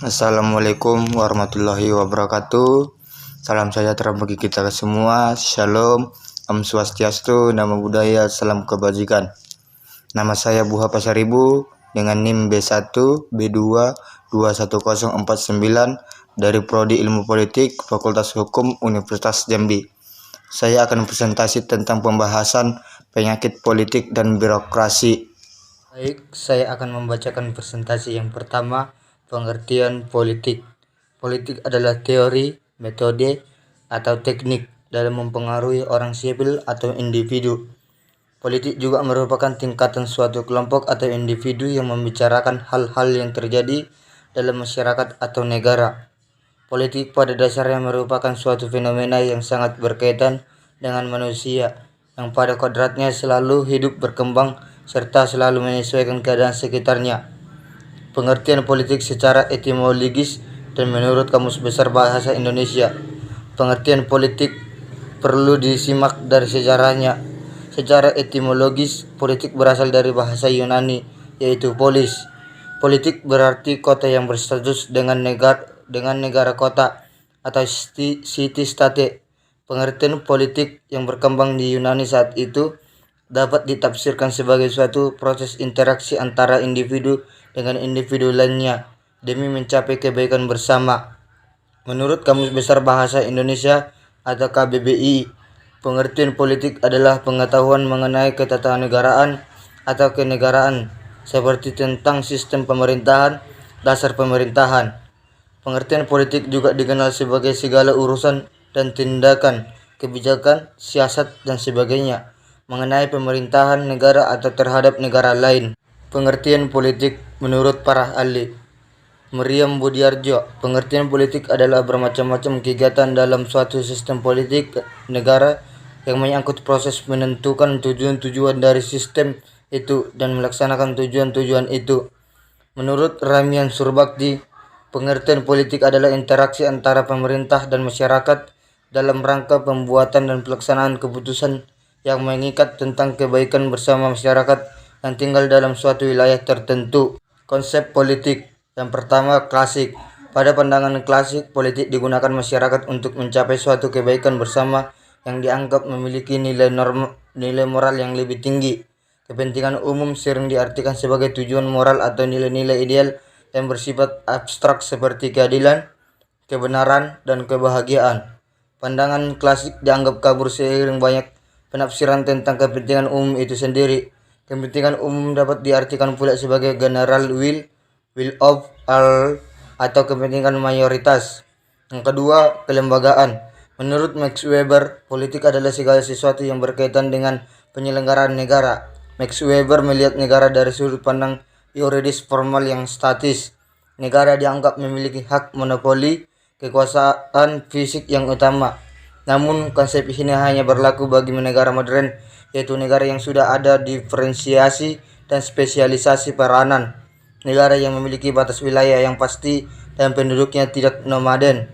Assalamualaikum warahmatullahi wabarakatuh. Salam sejahtera bagi kita semua. Shalom, Om Swastiastu, Namo Buddhaya, salam kebajikan. Nama saya Buha Pasaribu dengan NIM B1 B2 21049 dari Prodi Ilmu Politik Fakultas Hukum Universitas Jambi. Saya akan presentasi tentang pembahasan penyakit politik dan birokrasi. Baik, saya akan membacakan presentasi yang pertama. Pengertian politik. Politik adalah teori, metode, atau teknik dalam mempengaruhi orang sipil atau individu. Politik juga merupakan tingkatan suatu kelompok atau individu yang membicarakan hal-hal yang terjadi dalam masyarakat atau negara. Politik pada dasarnya merupakan suatu fenomena yang sangat berkaitan dengan manusia, yang pada kodratnya selalu hidup berkembang serta selalu menyesuaikan keadaan sekitarnya. Pengertian politik secara etimologis dan menurut Kamus Besar Bahasa Indonesia. Pengertian politik perlu disimak dari sejarahnya. Secara etimologis, politik berasal dari bahasa Yunani, yaitu polis. Politik berarti kota yang berstatus dengan negara kota atau city state. Pengertian politik yang berkembang di Yunani saat itu dapat ditafsirkan sebagai suatu proses interaksi antara individu dengan individu lainnya demi mencapai kebaikan bersama. Menurut Kamus Besar Bahasa Indonesia atau KBBI, pengertian politik adalah pengetahuan mengenai ketatanegaraan atau kenegaraan, seperti tentang sistem pemerintahan, dasar pemerintahan. Pengertian politik juga dikenal sebagai segala urusan dan tindakan, kebijakan, siasat, dan sebagainya mengenai pemerintahan negara atau terhadap negara lain. Pengertian politik menurut para ahli. Meriam Budiarjo, pengertian politik adalah bermacam-macam kegiatan dalam suatu sistem politik negara yang menyangkut proses menentukan tujuan-tujuan dari sistem itu dan melaksanakan tujuan-tujuan itu. Menurut Ramian Surbakti, pengertian politik adalah interaksi antara pemerintah dan masyarakat dalam rangka pembuatan dan pelaksanaan keputusan yang mengikat tentang kebaikan bersama masyarakat yang tinggal dalam suatu wilayah tertentu. Konsep politik yang pertama, klasik. Pada pandangan klasik, politik digunakan masyarakat untuk mencapai suatu kebaikan bersama yang dianggap memiliki nilai moral yang lebih tinggi. Kepentingan umum sering diartikan sebagai tujuan moral atau nilai-nilai ideal yang bersifat abstrak seperti keadilan, kebenaran, dan kebahagiaan. Pandangan klasik dianggap kabur seiring banyak penafsiran tentang kepentingan umum itu sendiri. Kepentingan umum dapat diartikan pula sebagai general will of all atau kepentingan mayoritas. Yang kedua, kelembagaan. Menurut Max Weber, politik adalah segala sesuatu yang berkaitan dengan penyelenggaraan negara. Max Weber melihat negara dari sudut pandang yuridis formal yang statis. Negara dianggap memiliki hak monopoli kekuasaan fisik yang utama. Namun konsep ini hanya berlaku bagi negara modern, yaitu negara yang sudah ada diferensiasi dan spesialisasi peranan. Negara yang memiliki batas wilayah yang pasti dan penduduknya tidak nomaden.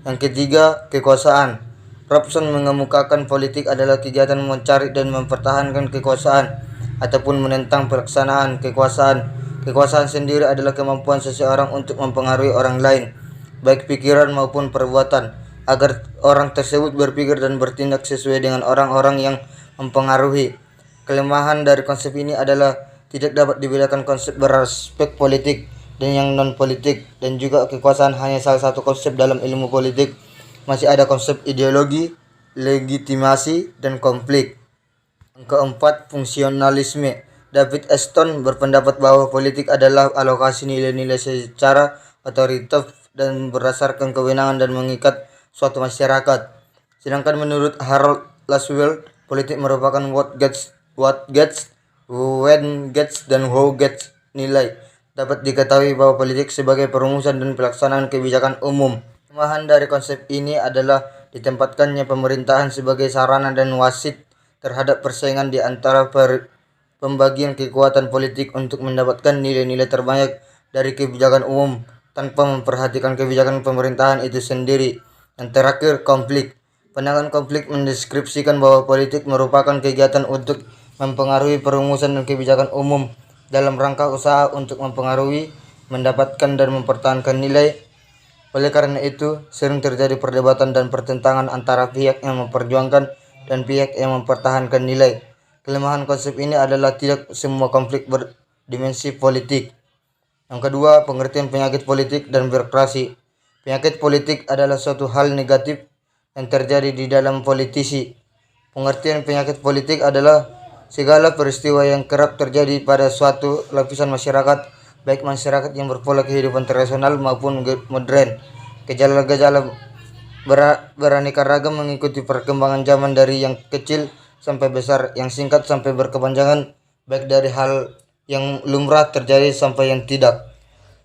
Yang ketiga, kekuasaan. Robson mengemukakan politik adalah kegiatan mencari dan mempertahankan kekuasaan ataupun menentang pelaksanaan kekuasaan. Kekuasaan sendiri adalah kemampuan seseorang untuk mempengaruhi orang lain, baik pikiran maupun perbuatan, agar orang tersebut berpikir dan bertindak sesuai dengan orang-orang yang mempengaruhi. Kelemahan dari konsep ini adalah tidak dapat dibedakan konsep beraspek politik dan yang non-politik, dan juga kekuasaan hanya salah satu konsep dalam ilmu politik. Masih ada konsep ideologi, legitimasi, dan konflik. Yang keempat, fungsionalisme. David Eston berpendapat bahwa politik adalah alokasi nilai-nilai secara otoritatif dan berdasarkan kewenangan dan mengikat suatu masyarakat. Sedangkan menurut Harold Laswell, politik merupakan what gets, when gets, dan how gets nilai. Dapat diketahui bahwa politik sebagai perumusan dan pelaksanaan kebijakan umum. Kelemahan dari konsep ini adalah ditempatkannya pemerintahan sebagai sarana dan wasit terhadap persaingan di antara pembagian kekuatan politik untuk mendapatkan nilai-nilai terbanyak dari kebijakan umum tanpa memperhatikan kebijakan pemerintahan itu sendiri. Yang terakhir, konflik. Pandangan konflik mendeskripsikan bahwa politik merupakan kegiatan untuk mempengaruhi perumusan dan kebijakan umum dalam rangka usaha untuk mempengaruhi mendapatkan dan mempertahankan nilai. Oleh karena itu, sering terjadi perdebatan dan pertentangan antara pihak yang memperjuangkan dan pihak yang mempertahankan nilai. Kelemahan konsep ini adalah tidak semua konflik berdimensi politik. Yang kedua, pengertian penyakit politik dan birokrasi. Penyakit politik adalah suatu hal negatif yang terjadi di dalam politisi. Pengertian penyakit politik adalah segala peristiwa yang kerap terjadi pada suatu lapisan masyarakat, baik masyarakat yang berpola kehidupan tradisional maupun modern. Gejala-gejala beraneka ragam mengikuti perkembangan zaman dari yang kecil sampai besar, yang singkat sampai berkepanjangan, baik dari hal yang lumrah terjadi sampai yang tidak.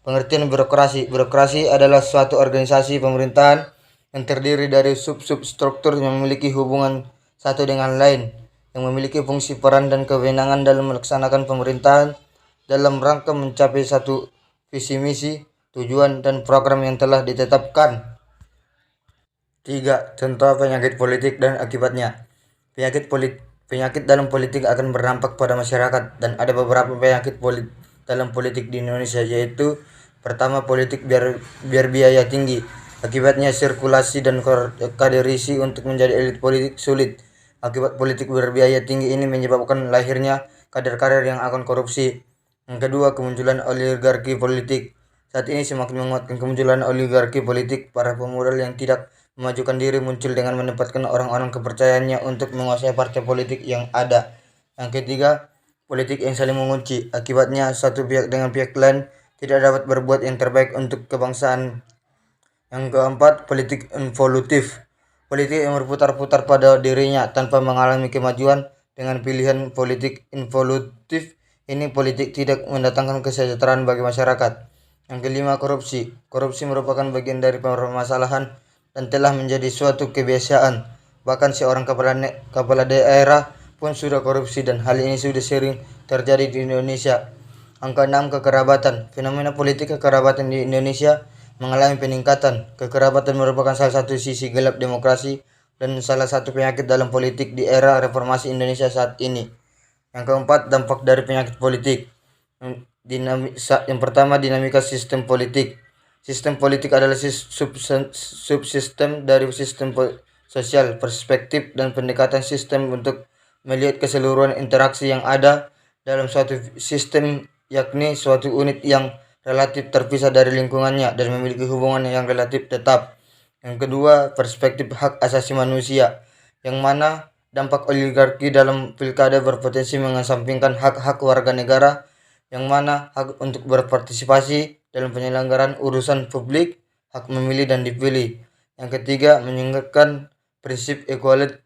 Pengertian birokrasi. Birokrasi adalah suatu organisasi pemerintahan yang terdiri dari sub-struktur yang memiliki hubungan satu dengan lain, yang memiliki fungsi, peran, dan kewenangan dalam melaksanakan pemerintahan dalam rangka mencapai satu visi misi, tujuan, dan program yang telah ditetapkan. 3. Contoh penyakit politik dan akibatnya. Penyakit dalam politik akan berdampak pada masyarakat, dan ada beberapa penyakit dalam politik di Indonesia, yaitu pertama, politik biaya tinggi. Akibatnya sirkulasi dan kaderisi untuk menjadi elit politik sulit. Akibat politik berbiaya tinggi ini menyebabkan lahirnya kader-kader yang akan korupsi. Yang kedua, kemunculan oligarki politik. Saat ini semakin menguatkan kemunculan oligarki politik. Para pemodal yang tidak memajukan diri muncul dengan menempatkan orang-orang kepercayaannya untuk menguasai partai politik yang ada. Yang ketiga, politik yang saling mengunci. Akibatnya satu pihak dengan pihak lain tidak dapat berbuat yang terbaik untuk kebangsaan. Yang keempat, politik involutif. Politik yang berputar-putar pada dirinya tanpa mengalami kemajuan. Dengan pilihan politik involutif ini, politik tidak mendatangkan kesejahteraan bagi masyarakat. Yang kelima, korupsi. Korupsi merupakan bagian dari permasalahan dan telah menjadi suatu kebiasaan. Bahkan seorang kepala daerah pun sudah korupsi, dan hal ini sudah sering terjadi di Indonesia. Angka 6, kekerabatan. Fenomena politik kekerabatan di Indonesia mengalami peningkatan. Kekerabatan merupakan salah satu sisi gelap demokrasi dan salah satu penyakit dalam politik di era reformasi Indonesia saat ini. Yang keempat, dampak dari penyakit politik. Yang pertama, dinamika sistem politik. Sistem politik adalah subsistem dari sistem sosial. Perspektif dan pendekatan sistem untuk melihat keseluruhan interaksi yang ada dalam suatu sistem, yakni suatu unit yang relatif terpisah dari lingkungannya dan memiliki hubungan yang relatif tetap. Yang kedua, perspektif hak asasi manusia, yang mana dampak oligarki dalam pilkada berpotensi mengesampingkan hak-hak warga negara, yang mana hak untuk berpartisipasi dalam penyelenggaraan urusan publik, hak memilih dan dipilih. Yang ketiga, meninggalkan prinsip equality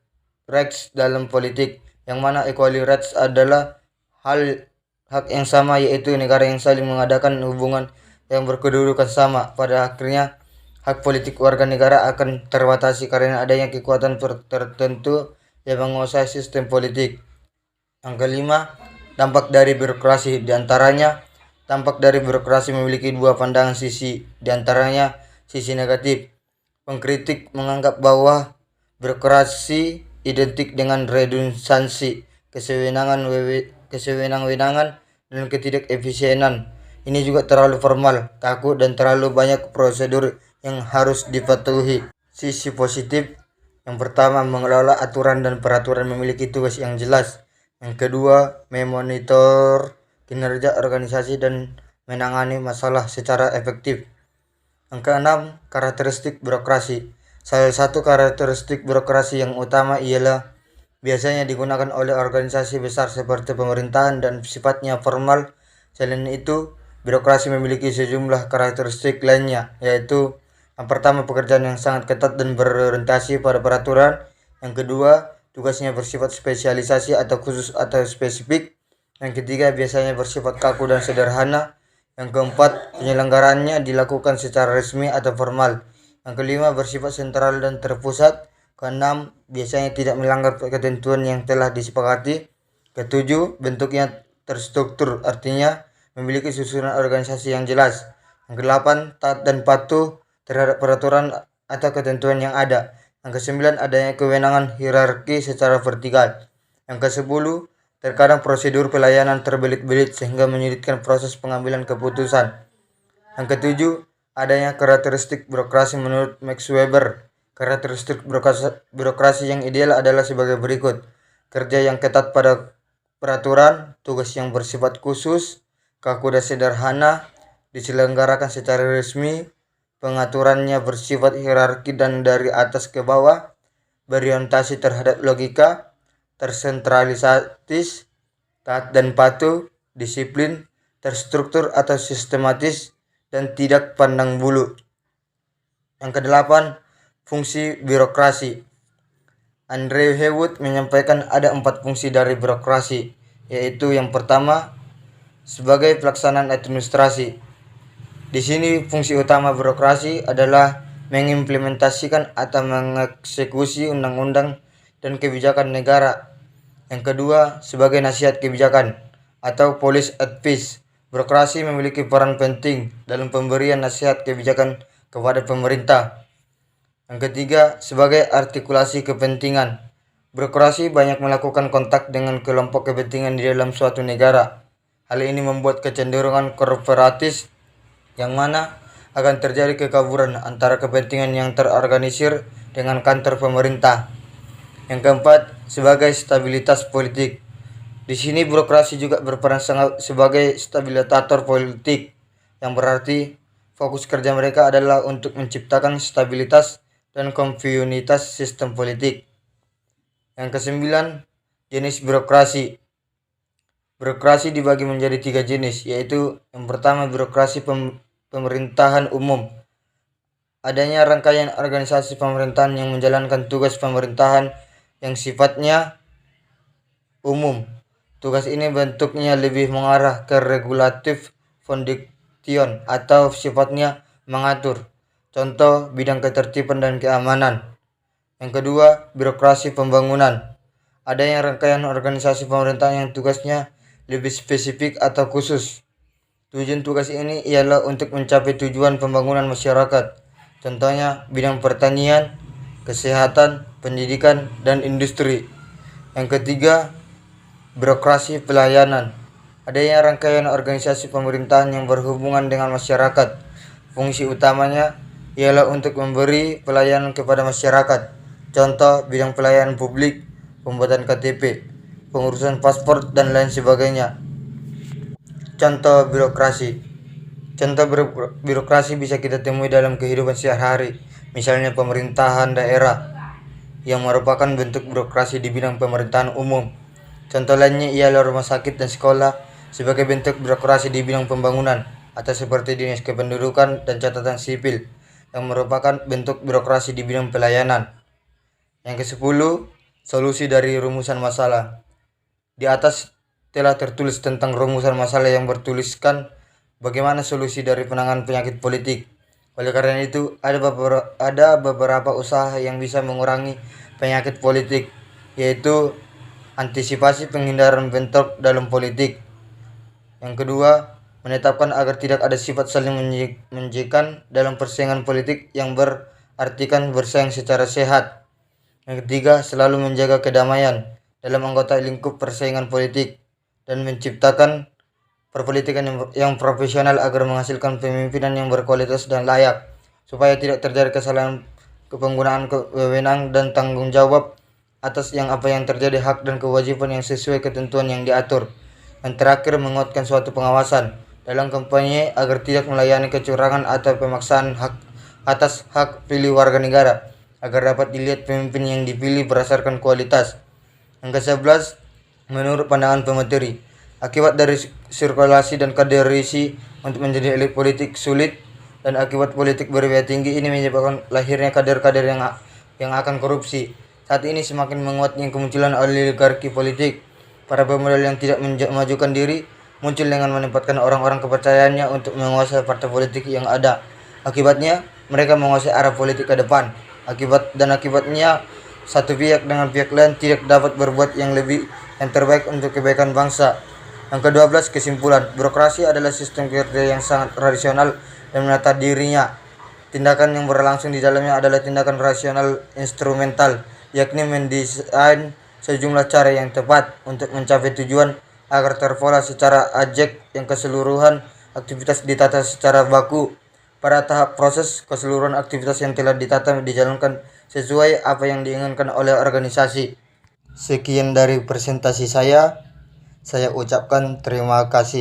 rights dalam politik, yang mana equality rights adalah hak yang sama, yaitu negara yang saling mengadakan hubungan yang berkedudukan sama. Pada akhirnya, hak politik warga negara akan terbatasi karena adanya kekuatan tertentu yang menguasai sistem politik. Yang kelima, dampak dari birokrasi. Di antaranya, dampak dari birokrasi memiliki dua pandangan sisi, di antaranya sisi negatif. Pengkritik menganggap bahwa birokrasi identik dengan redundansi, kesewenang-wenangan, dan ketidakefisienan. Ini juga terlalu formal, kaku, dan terlalu banyak prosedur yang harus dipatuhi. Sisi positif, yang pertama, mengelola aturan dan peraturan memiliki tugas yang jelas. Yang kedua, memonitor kinerja organisasi dan menangani masalah secara efektif. Yang keenam, karakteristik birokrasi. Salah satu karakteristik birokrasi yang utama ialah biasanya digunakan oleh organisasi besar seperti pemerintahan dan sifatnya formal. Selain itu, birokrasi memiliki sejumlah karakteristik lainnya, yaitu yang pertama, pekerjaan yang sangat ketat dan berorientasi pada peraturan. Yang kedua, tugasnya bersifat spesialisasi atau khusus atau spesifik. Yang ketiga, biasanya bersifat kaku dan sederhana. Yang keempat, penyelenggaraannya dilakukan secara resmi atau formal. Yang kelima, bersifat sentral dan terpusat. Keenam, biasanya tidak melanggar ketentuan yang telah disepakati. Ketujuh, bentuknya terstruktur, artinya memiliki susunan organisasi yang jelas. Yang kedelapan, taat dan patuh terhadap peraturan atau ketentuan yang ada. Yang kesembilan, adanya kewenangan hierarki secara vertikal. Yang kesepuluh, terkadang prosedur pelayanan terbelit-belit sehingga menyulitkan proses pengambilan keputusan. Yang ketujuh, adanya karakteristik birokrasi menurut Max Weber. Karakteristik birokrasi yang ideal adalah sebagai berikut. Kerja yang ketat pada peraturan, tugas yang bersifat khusus, kaku dan sederhana, diselenggarakan secara resmi, pengaturannya bersifat hierarki dan dari atas ke bawah, berorientasi terhadap logika, tersentralisatis, taat dan patuh, disiplin, terstruktur atau sistematis, dan tidak pandang bulu. Yang kedelapan, fungsi birokrasi. Andrew Hewitt menyampaikan ada 4 fungsi dari birokrasi, yaitu yang pertama, sebagai pelaksanaan administrasi. Di sini fungsi utama birokrasi adalah mengimplementasikan atau mengeksekusi undang-undang dan kebijakan negara. Yang kedua, sebagai nasihat kebijakan atau policy advice. Birokrasi memiliki peran penting dalam pemberian nasihat kebijakan kepada pemerintah. Yang ketiga, sebagai artikulasi kepentingan. Birokrasi banyak melakukan kontak dengan kelompok kepentingan di dalam suatu negara. Hal ini membuat kecenderungan korporatis yang mana akan terjadi kekaburan antara kepentingan yang terorganisir dengan kantor pemerintah. Yang keempat, sebagai stabilitas politik. Di sini birokrasi juga berperan sebagai stabilisator politik, yang berarti fokus kerja mereka adalah untuk menciptakan stabilitas dan kontinuitas sistem politik. Yang kesembilan, jenis birokrasi. Birokrasi dibagi menjadi 3 jenis, yaitu yang pertama birokrasi pemerintahan umum. Adanya rangkaian organisasi pemerintahan yang menjalankan tugas pemerintahan yang sifatnya umum. Tugas ini bentuknya lebih mengarah ke regulatif function atau sifatnya mengatur. Contoh, bidang ketertiban dan keamanan. Yang kedua, birokrasi pembangunan. Adanya rangkaian organisasi pemerintahan yang tugasnya lebih spesifik atau khusus. Tujuan tugas ini ialah untuk mencapai tujuan pembangunan masyarakat. Contohnya, bidang pertanian, kesehatan, pendidikan, dan industri. Yang ketiga, birokrasi pelayanan. Adanya rangkaian organisasi pemerintahan yang berhubungan dengan masyarakat. Fungsi utamanya ialah untuk memberi pelayanan kepada masyarakat. Contoh, bidang pelayanan publik, pembuatan KTP, pengurusan paspor, dan lain sebagainya. Contoh birokrasi. Contoh birokrasi bisa kita temui dalam kehidupan sehari-hari, misalnya pemerintahan daerah, yang merupakan bentuk birokrasi di bidang pemerintahan umum. Contoh lainnya ialah rumah sakit dan sekolah sebagai bentuk birokrasi di bidang pembangunan, atau seperti dinas kependudukan dan catatan sipil, yang merupakan bentuk birokrasi di bidang pelayanan. Yang ke-10, solusi dari rumusan masalah. Di atas telah tertulis tentang rumusan masalah yang bertuliskan bagaimana solusi dari penanganan penyakit politik. Oleh karena itu, ada beberapa usaha yang bisa mengurangi penyakit politik, yaitu antisipasi penghindaran bentrok dalam politik. Yang kedua, menetapkan agar tidak ada sifat saling menjikan dalam persaingan politik yang berartikan bersaing secara sehat. Yang ketiga, selalu menjaga kedamaian dalam anggota lingkup persaingan politik dan menciptakan perpolitikan yang profesional agar menghasilkan pemimpinan yang berkualitas dan layak, supaya tidak terjadi kesalahan penggunaan wewenang dan tanggung jawab atas apa yang terjadi hak dan kewajiban yang sesuai ketentuan yang diatur. Yang terakhir, menguatkan suatu pengawasan dalam kampanye agar tidak melayani kecurangan atau pemaksaan atas hak pilih warga negara, agar dapat dilihat pemimpin yang dipilih berdasarkan kualitas. Yang ke-11, menurut pandangan pemateri, akibat dari sirkulasi dan kaderisasi untuk menjadi elit politik sulit, dan akibat politik berbiaya tinggi ini menyebabkan lahirnya kader-kader yang akan korupsi. Saat ini semakin menguatnya kemunculan oligarki politik. Para pemodal yang tidak memajukan diri muncul dengan menempatkan orang-orang kepercayaannya untuk menguasai partai politik yang ada. Akibatnya, mereka menguasai arah politik ke depan. Akibatnya satu pihak dengan pihak lain tidak dapat berbuat yang terbaik untuk kebaikan bangsa. Yang ke-12, kesimpulan. Birokrasi adalah sistem kerja yang sangat rasional dan menata dirinya. Tindakan yang berlangsung di dalamnya adalah tindakan rasional instrumental, yakni mendesain sejumlah cara yang tepat untuk mencapai tujuan agar terpola secara ajak yang keseluruhan Aktivitas ditata secara baku. Pada tahap proses, keseluruhan aktivitas yang telah ditata dijalankan sesuai apa yang diinginkan oleh organisasi. Sekian dari presentasi saya. Saya ucapkan terima kasih.